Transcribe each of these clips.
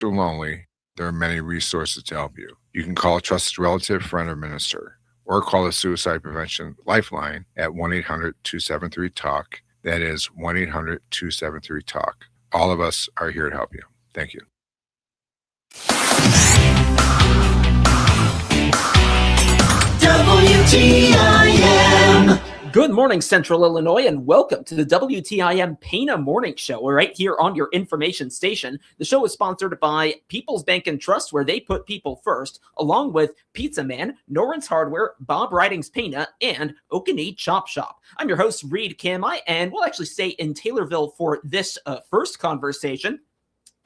Feel lonely, there are many resources to help you. You can call a trusted relative, friend, or minister, or call the Suicide Prevention Lifeline at 1-800-273-TALK. That is 1-800-273-TALK. All of us are here to help you. Thank you. WTIM. Good morning, Central Illinois, and welcome to the WTIM Pana Morning Show. We're right here on your information station. The show is sponsored by People's Bank and Trust, where they put people first, along with Pizza Man, Norrance Hardware, Bob Ridings Pana, and Okanee Chop Shop. I'm your host, Reed Kamai, and we'll actually stay in Taylorville for this first conversation.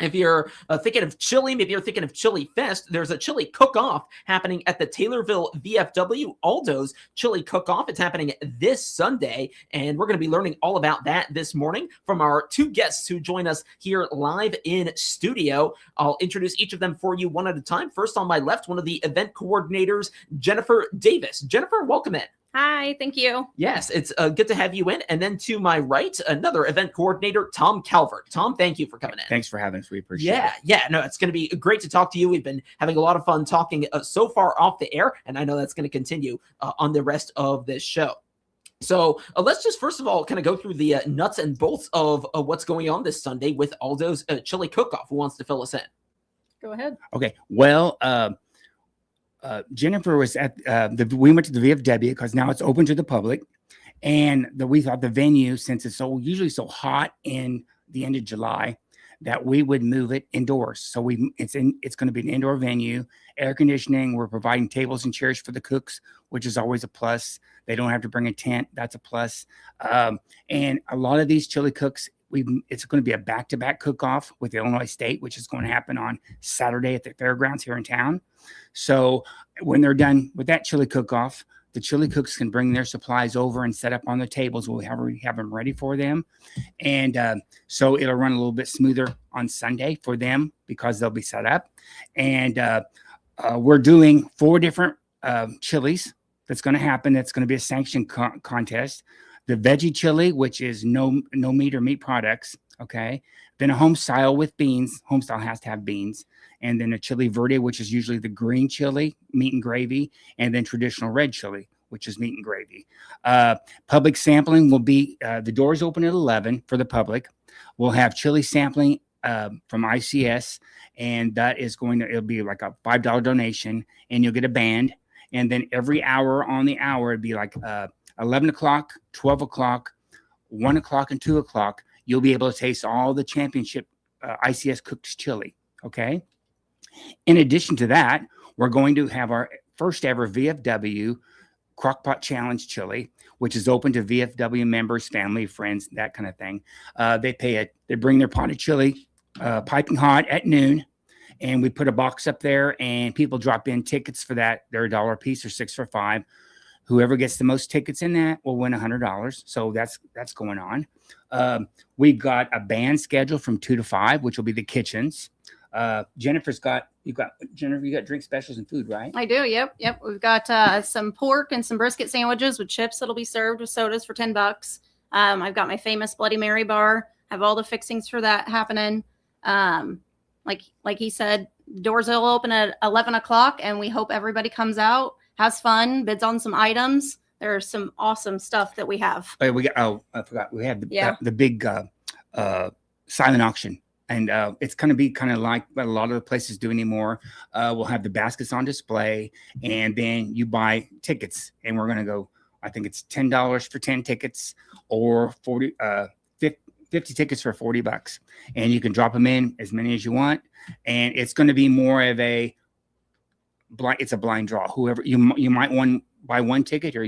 If you're thinking of chili, maybe you're thinking of Chili Fest, there's a chili cook-off happening at the Taylorville VFW, Aldo's Chili Cook-Off. It's happening this Sunday, and we're going to be learning all about that this morning from our two guests who join us here live in studio. I'll introduce each of them for you one at a time. First, on my left, one of the event coordinators, Jennifer Davis. Jennifer, welcome in. Hi, thank you. Yes, it's good to have you in. And then to my right, another event coordinator, Tom Calvert. Tom, thank you for coming in. Thanks for having us. We appreciate it. Yeah, no, it's going to be great to talk to you. We've been having a lot of fun talking so far off the air, and I know that's going to continue on the rest of this show. So let's just first of all kind of go through the nuts and bolts of what's going on this Sunday with Aldo's Chili Cook-Off. Who wants to fill us in? Go ahead. Okay, well, Jennifer was at we went to the VFW because now it's open to the public, and we thought the venue, since it's usually so hot in the end of July, that we would move it indoors. So it's going to be an indoor venue, air conditioning. We're providing tables and chairs for the cooks, which is always a plus. They don't have to bring a tent. That's a plus. And a lot of these chili cooks, it's going to be a back-to-back cook-off with Illinois State, which is going to happen on Saturday at the fairgrounds here in town. So when they're done with that chili cook-off, the chili cooks can bring their supplies over and set up on the tables. We'll have them ready for them. And so it'll run a little bit smoother on Sunday for them because they'll be set up. And we're doing 4 different chilies that's going to happen. That's going to be a sanctioned contest. The veggie chili, which is no meat or meat products, okay? Then a home style with beans. Home style has to have beans. And then a chili verde, which is usually the green chili, meat and gravy. And then traditional red chili, which is meat and gravy. Public sampling will be, the doors open at 11 for the public. We'll have chili sampling from ICS, and that is it'll be like a $5 donation, and you'll get a band. And then every hour on the hour, it'd be like 11 o'clock, 12 o'clock, 1 o'clock, and 2 o'clock, you'll be able to taste all the championship ICS cooked chili, okay? In addition to that, we're going to have our first ever VFW Crockpot Challenge chili, which is open to VFW members, family, friends, that kind of thing. They bring their pot of chili piping hot at noon, and we put a box up there, and people drop in tickets for that. They're $1 a piece or 6 for $5. Whoever gets the most tickets in that will win $100. So that's going on. We've got a band schedule from 2 to 5, which will be the kitchens. Jennifer, you got drink specials and food, right? I do. Yep. We've got some pork and some brisket sandwiches with chips that'll be served with sodas for $10. I've got my famous Bloody Mary bar. Have all the fixings for that happening. Like he said, doors will open at 11 o'clock, and we hope everybody comes out, has fun, bids on some items. There's some awesome stuff that we have. I forgot. We have the big silent auction. And it's going to be kind of like what a lot of the places do anymore. We'll have the baskets on display, and then you buy tickets. And we're going to go, I think it's $10 for 10 tickets, or 50 tickets for $40. And you can drop them in as many as you want. And it's going to be more of a blind draw. Whoever you might buy one ticket, or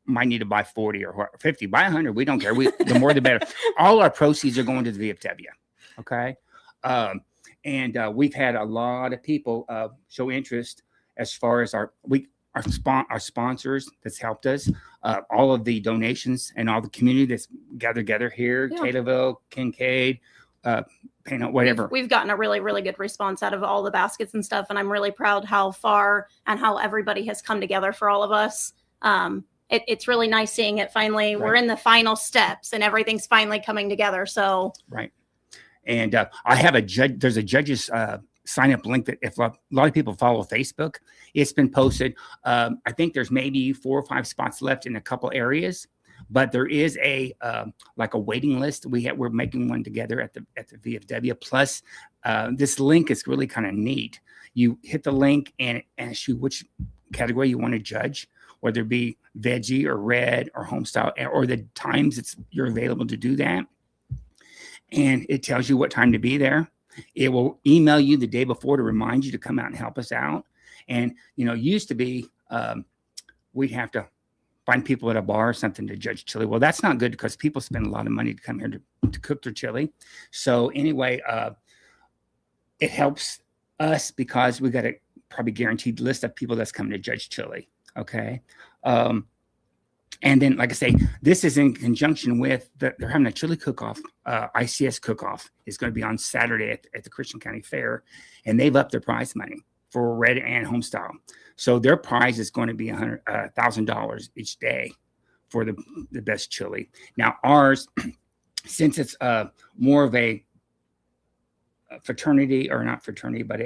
might need to buy 40 or 50. Buy 100. We don't care. The more the better. All our proceeds are going to the VFW. Okay. And we've had a lot of people show interest as far as our sponsors that's helped us, all of the donations and all the community that's gathered together here, Taylorville, Kincaid, Pana, whatever. We've gotten a really, really good response out of all the baskets and stuff. And I'm really proud how far and how everybody has come together for all of us. It's really nice seeing it finally. Right. We're in the final steps and everything's finally coming together. So right. And I have a judge. There's a judge's sign up link that if a lot of people follow Facebook, it's been posted. I think there's maybe 4 or 5 spots left in a couple areas, but there is a like a waiting list. We're making one together at the VFW. Plus, this link is really kind of neat. You hit the link and it asks you which category you want to judge, whether it be veggie or red or home style, or the times you're available to do that. And it tells you what time to be there. It will email you the day before to remind you to come out and help us out. And, used to be, we'd have to find people at a bar or something to judge chili. Well, that's not good because people spend a lot of money to come here to cook their chili. So anyway, it helps us because we got a probably guaranteed list of people that's coming to judge chili. Okay. And then, like I say, this is in conjunction with they're having a chili cook-off. ICS cook-off is going to be on Saturday at the Christian County Fair, and they've upped their prize money for red and home style. So their prize is going to be $1,000 each day for the best chili. Now ours, since it's more of a fraternity, or not fraternity, but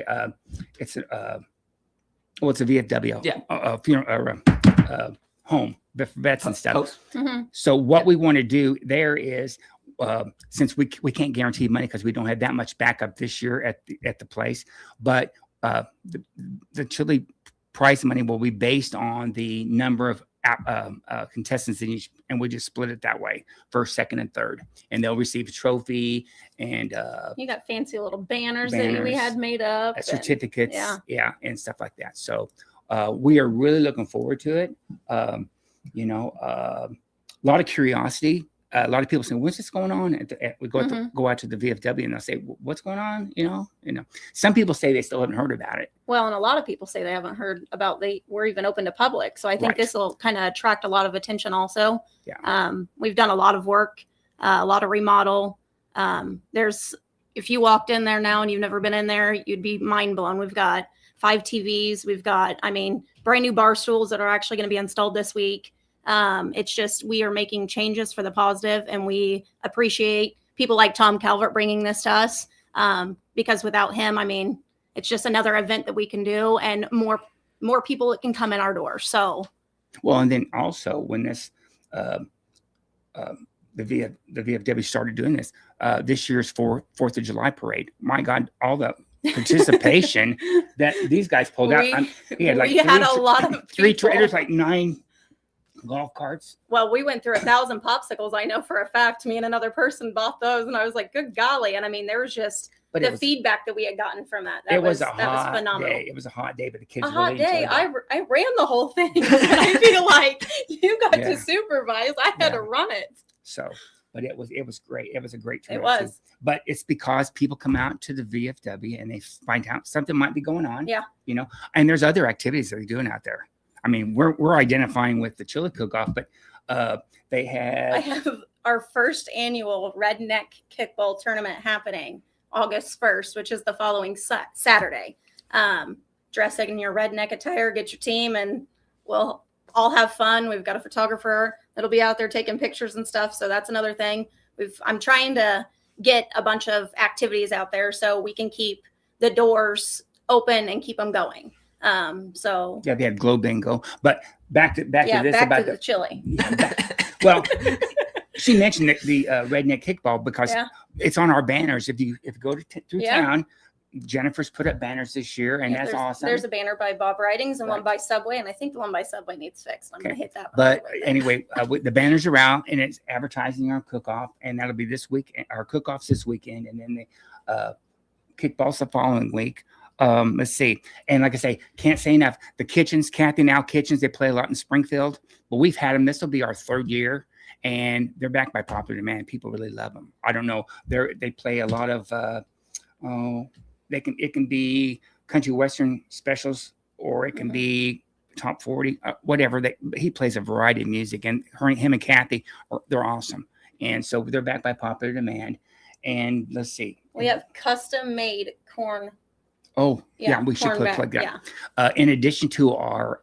it's a VFW, funeral home for vets and stuff. Mm-hmm. So what we want to do there is, since we can't guarantee money because we don't have that much backup this year at the place, but the chili prize money will be based on the number of contestants in each, and we just split it that way, first, second, and third, and they'll receive a trophy. And you got fancy little banners that we had made up, certificates, and stuff like that. So we are really looking forward to it. A lot of curiosity. A lot of people say, "What's this going on?" We go out to the VFW, and they'll say, "What's going on?" Some people say they still haven't heard about it. Well, and a lot of people say they haven't heard about we're even open to public. So I think this will kind of attract a lot of attention also. Yeah. We've done a lot of work, a lot of remodel. If you walked in there now and you've never been in there, you'd be mind blown. We've got 5 TVs. We've got, brand new bar stools that are actually going to be installed this week. It's just, we are making changes for the positive, and we appreciate people like Tom Calvert bringing this to us. Because without him, it's just another event that we can do, and more people that can come in our door. So, well, and then also when this, the VFW started doing this year's 4th of July parade. My God, all the participation that these guys pulled out. We had a lot of three traders, like 9 golf carts. Well, we went through 1,000 popsicles. I know for a fact. Me and another person bought those, and I was like, "Good golly!" And there was just feedback that we had gotten from that. That was phenomenal. Day. It was a hot day, but the kids. A hot day. I ran the whole thing. I feel like you got to supervise. I had to run it. So, but it was great. It was a great trip. It was. But it's because people come out to the VFW and they find out something might be going on. Yeah. And there's other activities that they're doing out there. We're identifying with the chili cook-off, but I have our first annual redneck kickball tournament happening August 1st, which is the following Saturday. Dress in your redneck attire, get your team, and we'll all have fun. We've got a photographer that'll be out there taking pictures and stuff. So that's another thing. I'm trying to get a bunch of activities out there so we can keep the doors open and keep them going. They had glow bingo, but back to this about the chili. Well, she mentioned the redneck kickball because it's on our banners. If you go through town, Jennifer's put up banners this year, and that's awesome. There's a banner by Bob Ridings and one by Subway, and I think the one by Subway needs fixed. I'm going to hit that. But anyway, the banners are out, and it's advertising our cook-off, and that'll be this week. Our cook-off's this weekend, and then the kickball's the following week. Let's see. And like I say, can't say enough. The kitchens, Kathy Now Kitchens, they play a lot in Springfield, but we've had them. This will be our 3rd year, and they're backed by popular demand. People really love them. I don't know. They play a lot of, it can be country western specials, or it can be top 40, whatever. He plays a variety of music, and him and Kathy, they're awesome. And so they're backed by popular demand. And let's see. We have custom made corn. Oh, we should plug that. Yeah. In addition to our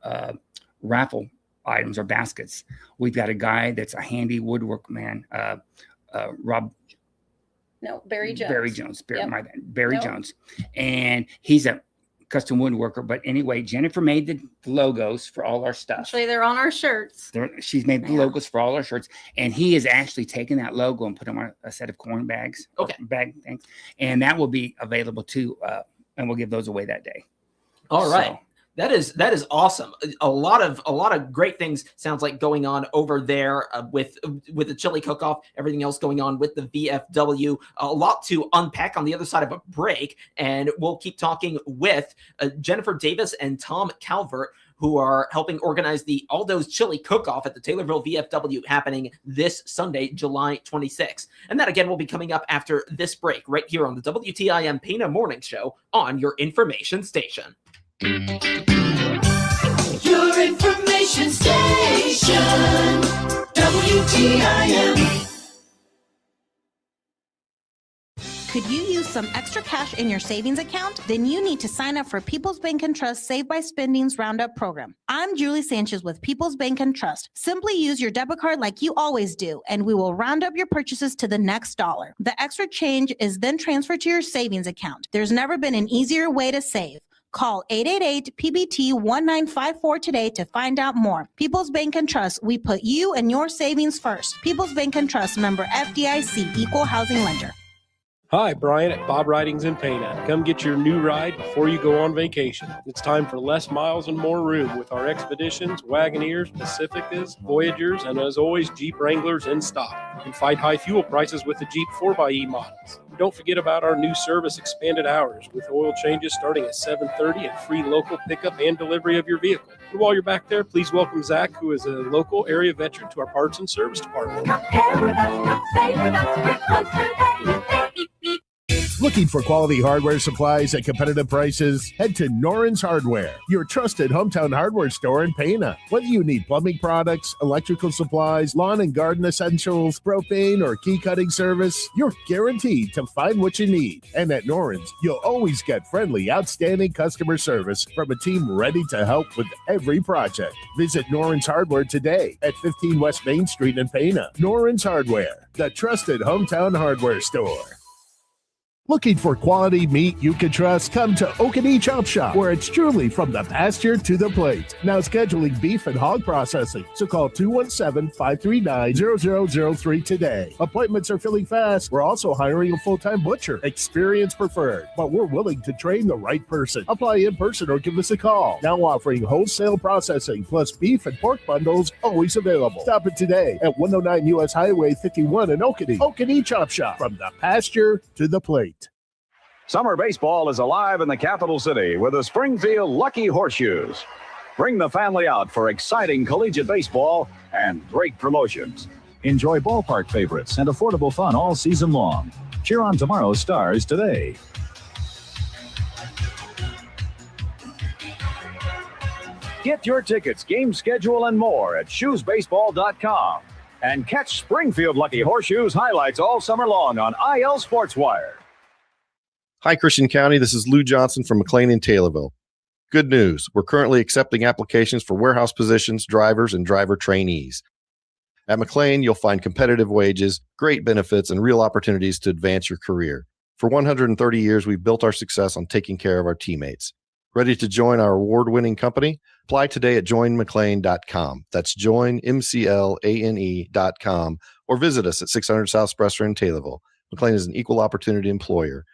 raffle items or baskets, we've got a guy that's a handy woodwork man, Rob No, Barry Jones. Barry Jones. Yep. My bad. Barry Nope. Jones. And he's a custom woodworker. But anyway, Jennifer made the logos for all our stuff. Actually, they're on our shirts. She's made the logos for all our shirts. And he is actually taking that logo and put them on a set of corn bags. Okay. Bag things. And that will be available too. And we'll give those away that day. All right. That is awesome. A lot of great things sounds like going on over there with the chili cook-off, everything else going on with the VFW. A lot to unpack on the other side of a break, and we'll keep talking with Jennifer Davis and Tom Calvert, who are helping organize the Aldo's Chili Cook-Off at the Taylorville VFW happening this Sunday, July 26th. And that again will be coming up after this break right here on the WTIM Pana Morning Show on your information station. Your information station, WTIM. Could you use some extra cash in your savings account? Then you need to sign up for People's Bank and Trust Save by Spending's Roundup program. I'm Julie Sanchez with People's Bank and Trust. Simply use your debit card like you always do, and we will round up your purchases to the next dollar. The extra change is then transferred to your savings account. There's never been an easier way to save. Call 888-PBT-1954 today to find out more. People's Bank and Trust, we put you and your savings first. People's Bank and Trust, member FDIC, equal housing lender. Hi, Brian at Bob Ridings in Pana. Come get your new ride before you go on vacation. It's time for less miles and more room with our Expeditions, Wagoneers, Pacificas, Voyagers, and as always, Jeep Wranglers in stock. You can fight high fuel prices with the Jeep 4xE models. Don't forget about our new service expanded hours with oil changes starting at 7:30 and free local pickup and delivery of your vehicle. And while you're back there, please welcome Zach, who is a local area veteran, to our parts and service department. Compare with us, come stay with us, we're close today. Looking for quality hardware supplies at competitive prices? Head to Noren's Hardware, your trusted hometown hardware store in Pana. Whether you need plumbing products, electrical supplies, lawn and garden essentials, propane, or key cutting service, you're guaranteed to find what you need. And at Noren's, you'll always get friendly, outstanding customer service from a team ready to help with every project. Visit Noren's Hardware today at 15 West Main Street in Pana. Noren's Hardware, the trusted hometown hardware store. Looking for quality meat you can trust? Come to Okanee Chop Shop, where it's truly from the pasture to the plate. Now scheduling beef and hog processing, so call 217-539-0003 today. Appointments are filling fast. We're also hiring a full-time butcher. Experience preferred, but we're willing to train the right person. Apply in person or give us a call. Now offering wholesale processing, plus beef and pork bundles always available. Stop it today at 109 U.S. Highway 51 in Okanee. Okanee Chop Shop, from the pasture to the plate. Summer baseball is alive in the capital city with the Springfield Lucky Horseshoes. Bring the family out for exciting collegiate baseball and great promotions. Enjoy ballpark favorites and affordable fun all season long. Cheer on tomorrow's stars today. Get your tickets, game schedule, and more at shoesbaseball.com. And catch Springfield Lucky Horseshoes highlights all summer long on IL Sportswire. Hi, Christian County. This is Lou Johnson from McLean in Taylorville. Good news. We're currently accepting applications for warehouse positions, drivers, and driver trainees. At McLean, you'll find competitive wages, great benefits, and real opportunities to advance your career. For 130 years, we've built our success on taking care of our teammates. Ready to join our award-winning company? Apply today at joinmclane.com. That's joinmclane.com, or visit us at 600 South Spresser in Taylorville. McLean is an equal opportunity employer.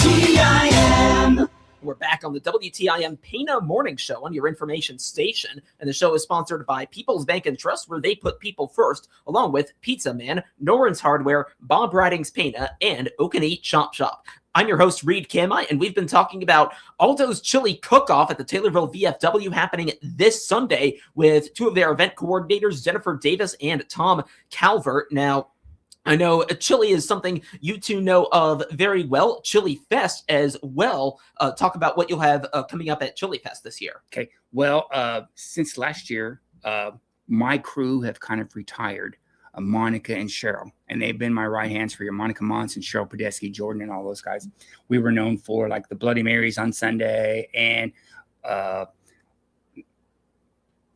WTIM. We're back on the WTIM Pana Morning Show on your information station, and the show is sponsored by People's Bank and Trust, where they put people first, along with Pizza Man, Noren's Hardware, Bob Ridings Pana, and Okanee Chop Shop. I'm your host, Reed Kamai, and we've been talking about Aldo's Chili Cook-Off at the Taylorville VFW happening this Sunday with two of their event coordinators, Jennifer Davis and Tom Calvert. Now, I know chili is something you two know of very well. Chili Fest as well. Talk about what you'll have coming up at Chili Fest this year. Okay. Well, since last year, my crew have kind of retired, Monica and Cheryl, and they've been my right hands for your Monica Monson, Cheryl Podesky, Jordan, and all those guys. We were known for like the Bloody Marys on Sunday and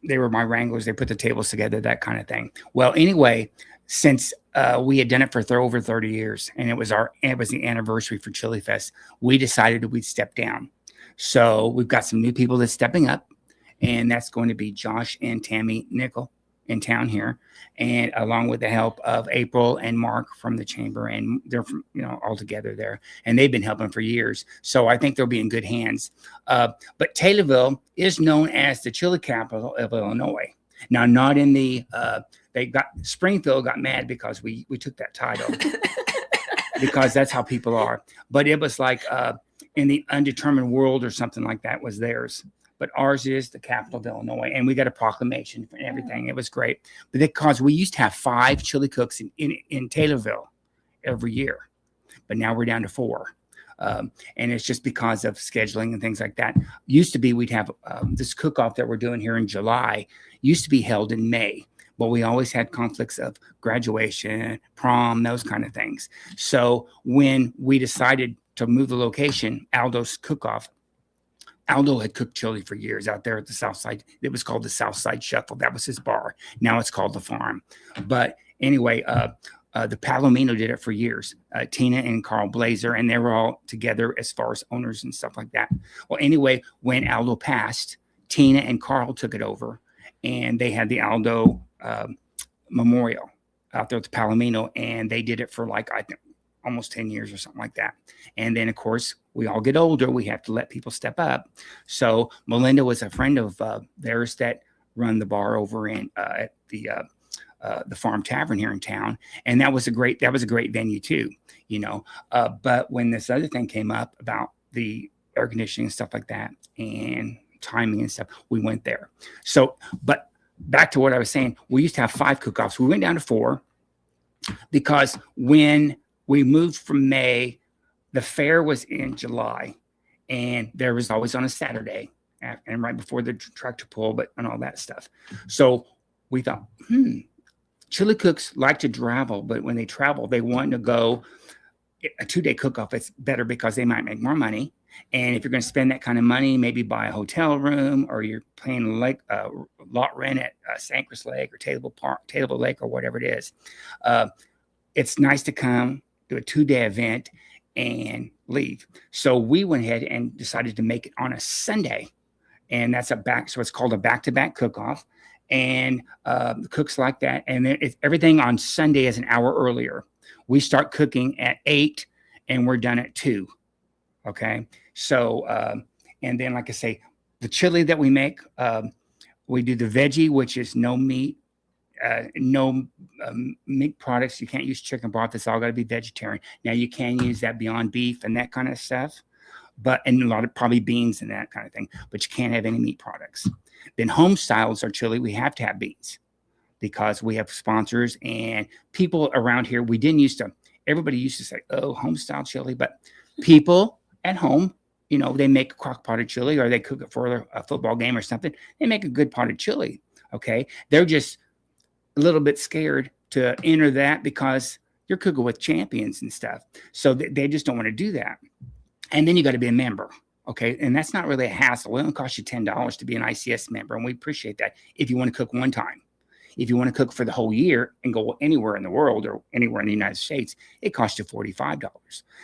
they were my wranglers. They put the tables together, that kind of thing. Well, anyway, since we had done it for over 30 years, and it was the anniversary for Chili Fest, we decided we'd step down. So we've got some new people that's stepping up, and that's going to be Josh and Tammy Nickel in town here, and along with the help of April and Mark from the chamber, and they're from, all together there, and they've been helping for years. So I think they'll be in good hands. But Taylorville is known as the chili capital of Illinois. Now, not in the Springfield got mad because we took that title because that's how people are. But it was like in the undetermined world or something like that was theirs. But ours is the capital of Illinois, and we got a proclamation and everything. It was great. But because we used to have 5 chili cooks in Taylorville every year, but now we're down to 4. And it's just because of scheduling and things like that. Used to be we'd have this cook-off that we're doing here in July used to be held in May, but we always had conflicts of graduation, prom, those kind of things. So when we decided to move the location, Aldo's Cookoff, Aldo had cooked chili for years out there at the South Side. It was called the South Side Shuffle. That was his bar. Now it's called the Farm. But anyway, the Palomino did it for years. Tina and Carl Blazer, and they were all together as far as owners and stuff like that. Well, anyway, when Aldo passed, Tina and Carl took it over, and they had the Aldo Memorial out there at the Palomino, and they did it for I think almost 10 years or something like that. And then, of course, we all get older. We have to let people step up. So Melinda was a friend of theirs that run the bar over in at the Farm Tavern here in town. And that was a great venue too, but when this other thing came up about the air conditioning and stuff like that and timing and stuff, we went there. So, but back to what I was saying, we used to have 5 cook-offs. We went down to 4 because when we moved from May, the fair was in July, and there was always on a Saturday and right before the tractor pull, and all that stuff. So we thought, chili cooks like to travel, but when they travel, they want to go a 2-day cook-off. It's better because they might make more money. And if you're going to spend that kind of money, maybe buy a hotel room, or you're paying lot rent at Sanker's Lake or Taylorville Lake or whatever it is. It's nice to come do a 2-day event and leave. So we went ahead and decided to make it on a Sunday, and so it's called a back-to-back cook-off. And the cooks like that. And everything on Sunday is an hour earlier. We start cooking at 8 and we're done at 2. Okay. So, and then, like I say, the chili that we make, we do the veggie, which is no meat, no meat products. You can't use chicken broth. It's all got to be vegetarian. Now you can use that Beyond Beef and that kind of stuff, and a lot of probably beans and that kind of thing, but you can't have any meat products. Then home styles are chili. We have to have beans because we have sponsors and people around here. Everybody used to say, oh, home style chili, but people at home, they make a crock potted chili, or they cook it for a football game or something. They make a good potted chili. Okay. They're just a little bit scared to enter that because you're cooking with champions and stuff. So they just don't want to do that. And then you got to be a member. Okay. And that's not really a hassle. It only costs you $10 to be an ICS member. And we appreciate that if you want to cook one time. If you want to cook for the whole year and go anywhere in the world or anywhere in the United States, it costs you $45.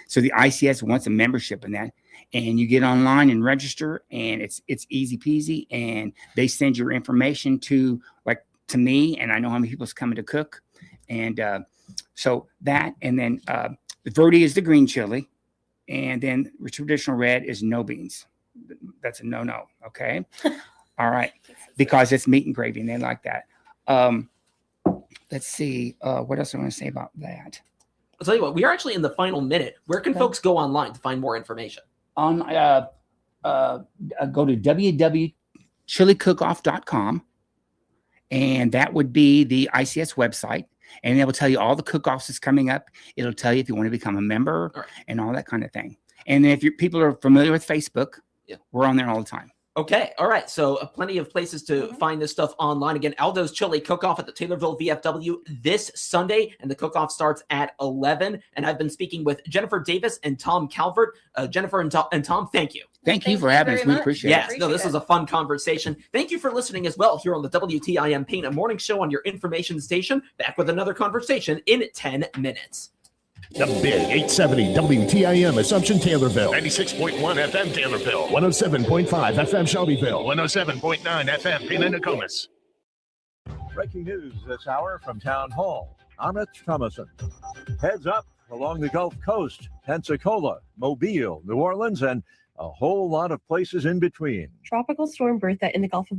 So the ICS wants a membership in that. And you get online and register, and it's easy peasy. And they send your information to me, and I know how many people's coming to cook. And so that, and then the Verde is the green chili. And then traditional red is no beans. That's a no-no. Okay. All right. Because it's meat and gravy, and they like that. Let's see. What else I want to say about that? I'll tell you what, we are actually in the final minute. Where can folks go online to find more information? Go to www.chilicookoff.com, and that would be the ICS website. And it will tell you all the cook-offs that's coming up. It'll tell you if you want to become a member and all that kind of thing. And if people are familiar with Facebook, we're on there all the time. Okay. All right. So plenty of places to find this stuff online. Again, Aldo's Chili Cook-Off at the Taylorville VFW this Sunday, and the cook-off starts at 11. And I've been speaking with Jennifer Davis and Tom Calvert. Jennifer and Tom, thank you. Thank you for having us. very We much. appreciate Yes, it. no, this was a fun conversation. Thank you for listening as well here on the WTIM Pana Morning Show on your information station. Back with another conversation in 10 minutes. The Big 870 WTIM Assumption Taylorville. 96.1 FM Taylorville. 107.5 FM Shelbyville. 107.9 FM Pana Nokomis. Breaking news this hour from Town Hall. Amit Thomason. Heads up along the Gulf Coast, Pensacola, Mobile, New Orleans, and a whole lot of places in between. Tropical storm Bertha in the Gulf of